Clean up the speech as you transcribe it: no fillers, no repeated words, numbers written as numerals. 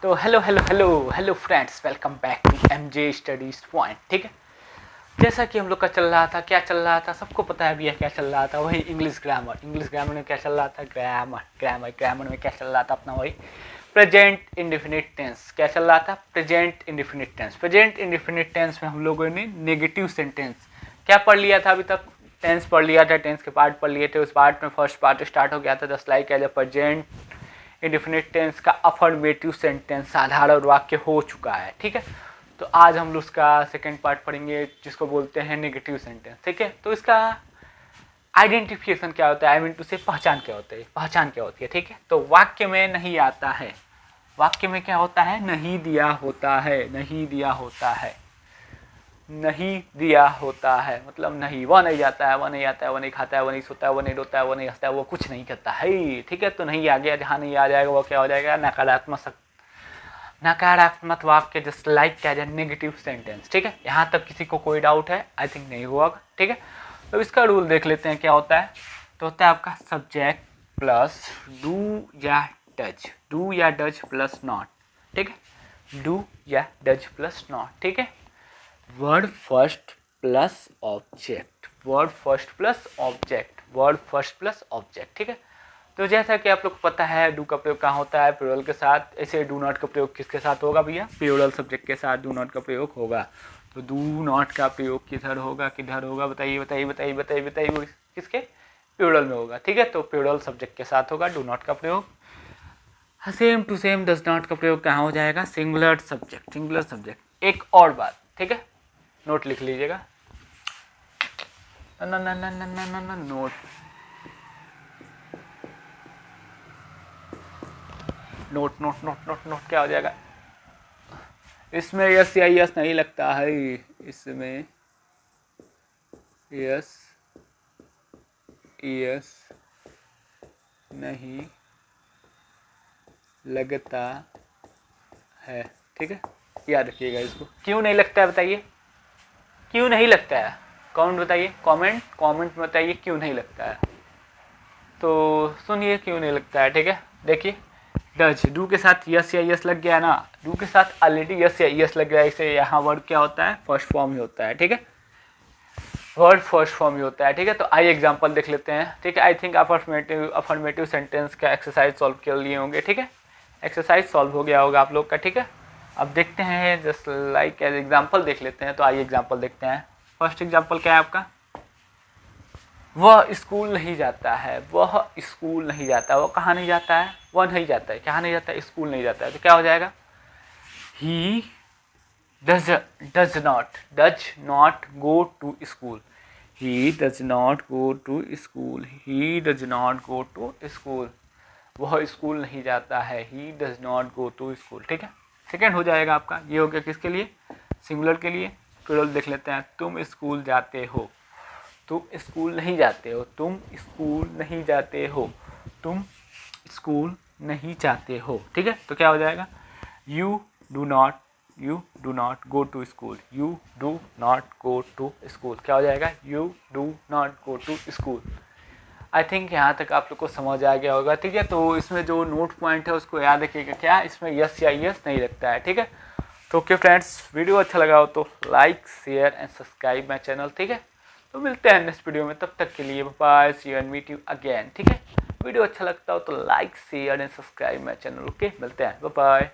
तो hello hello hello hello friends, welcome back to MJ studies point. ठीक है, जैसा कि हम लोग का चल रहा था, क्या चल रहा था सबको पता है भैया, क्या चल रहा था वही इंग्लिश ग्रामर में क्या चल रहा था, ग्रामर में क्या चल रहा था अपना वही प्रेजेंट इंडेफिनिट टेंस। क्या चल रहा था? Present indefinite tense. Present indefinite tense में हम लोगों ने नेगेटिव सेंटेंस क्या पढ़ लिया था अभी तक? टेंस पढ़ लिया था, टेंस के पार्ट पढ़ लिए थे। उस पार्ट में फर्स्ट पार्ट स्टार्ट हो गया था just like as a present indefinite tense का अफर्मेटिव सेंटेंस साधारण वाक्य हो चुका है। ठीक है, तो आज हम लोग उसका सेकेंड पार्ट पढ़ेंगे जिसको बोलते हैं नेगेटिव सेंटेंस। ठीक है, तो इसका आइडेंटिफिकेशन क्या होता है, आई मीन टू से पहचान क्या होता है, पहचान क्या होती है। ठीक है, तो वाक्य में नहीं आता है, वाक्य में क्या होता है? नहीं दिया होता है, नहीं दिया होता है, नहीं दिया होता है मतलब नहीं, वह नहीं जाता है, वह नहीं आता है, वह नहीं खाता है, वह नहीं सोता है, वह नहीं रोता है, वह नहीं हंसता है, वो कुछ नहीं करता है। ठीक है, तो नहीं आ गया, जहाँ नहीं आ जाएगा वो क्या हो जाएगा? नकारात्मक वाक्य, जस्ट लाइक क्या जाए नेगेटिव सेंटेंस। ठीक है, यहाँ तक किसी को कोई डाउट है? आई थिंक नहीं हुआ। ठीक है, तो इसका रूल देख लेते हैं क्या होता है। तो होता है आपका सब्जेक्ट प्लस डू या डज, डू या डज प्लस नॉट। ठीक है, डू या डज प्लस नॉट। ठीक है, word first plus object, word first plus object, word first plus object. ठीक है, तो जैसा कि आप लोग को पता है डू का प्रयोग कहाँ होता है? प्लूरल के साथ। ऐसे डू नॉट का प्रयोग किसके साथ होगा भैया? प्लूरल सब्जेक्ट के साथ डू नॉट का प्रयोग होगा। तो डू नॉट का प्रयोग किधर होगा, किधर होगा? बताइए बताइए बताइए बताइए बताइए, किसके? प्लूरल में होगा। ठीक है, तो प्लूरल सब्जेक्ट के साथ होगा डू नॉट का प्रयोग। Same to same does not का प्रयोग कहाँ हो जाएगा? Singular subject, singular subject. एक और बात, ठीक है, नोट लिख लीजिएगा, note note note note note note क्या हो जाएगा? इसमें यस या यस नहीं लगता है, इसमें यस यस नहीं लगता है। ठीक है, याद रखिएगा इसको। क्यों नहीं लगता है बताइए, क्यों नहीं लगता है? कौन बताइए, कमेंट में बताइए क्यों नहीं लगता है। तो सुनिए क्यों नहीं लगता है। ठीक है, देखिए डज, डू के साथ यस या यस लग गया ना, डू के साथ ऑलरेडी यस या यस लग गया, इसे यहाँ वर्ड क्या होता है? फर्स्ट फॉर्म ही होता है। ठीक है, वर्ड फर्स्ट फॉर्म ही होता है। ठीक है, तो आइए एग्जांपल देख लेते हैं। ठीक है, आई थिंक अफर्मेटिव सेंटेंस का एक्सरसाइज सॉल्व कर लिए होंगे। ठीक है, एक्सरसाइज सॉल्व हो गया होगा आप लोग का। ठीक है, अब देखते हैं जस्ट लाइक एज एग्जांपल देख लेते हैं। तो आइए एग्जांपल देखते हैं। फर्स्ट एग्जांपल क्या है आपका? वह स्कूल नहीं जाता है, वह स्कूल नहीं जाता है। वो कहाँ नहीं जाता है? वह नहीं जाता है, कहाँ नहीं जाता है? स्कूल नहीं जाता है। तो क्या हो जाएगा? ही does not go to school. He does not go to school. He does not go to school. वह स्कूल नहीं जाता है। He does not go to school. ठीक है, सेकेंड हो जाएगा आपका। ये हो गया किसके लिए? सिंगुलर के लिए। प्लूरल देख लेते हैं। तुम स्कूल जाते हो, तुम स्कूल नहीं जाते हो, तुम स्कूल नहीं जाते हो, तुम स्कूल नहीं जाते हो। ठीक है, तो क्या हो जाएगा? You do not go to school, you do not go to school. क्या हो जाएगा? You do not go to school. I think यहाँ तक आप लोग को समझ आ गया होगा। ठीक है, तो इसमें जो नोट पॉइंट है उसको याद रखिएगा, क्या इसमें यस या यस नहीं लगता है। ठीक है, तो ओके फ्रेंड्स, वीडियो अच्छा लगा हो तो like share and subscribe my channel. ठीक है, तो मिलते हैं नेक्स्ट वीडियो में, तब तक के लिए bye, see you and meet you again. ठीक है, वीडियो अच्छा लगता हो तो like share and subscribe my channel. Okay, मिलते हैं, बाय।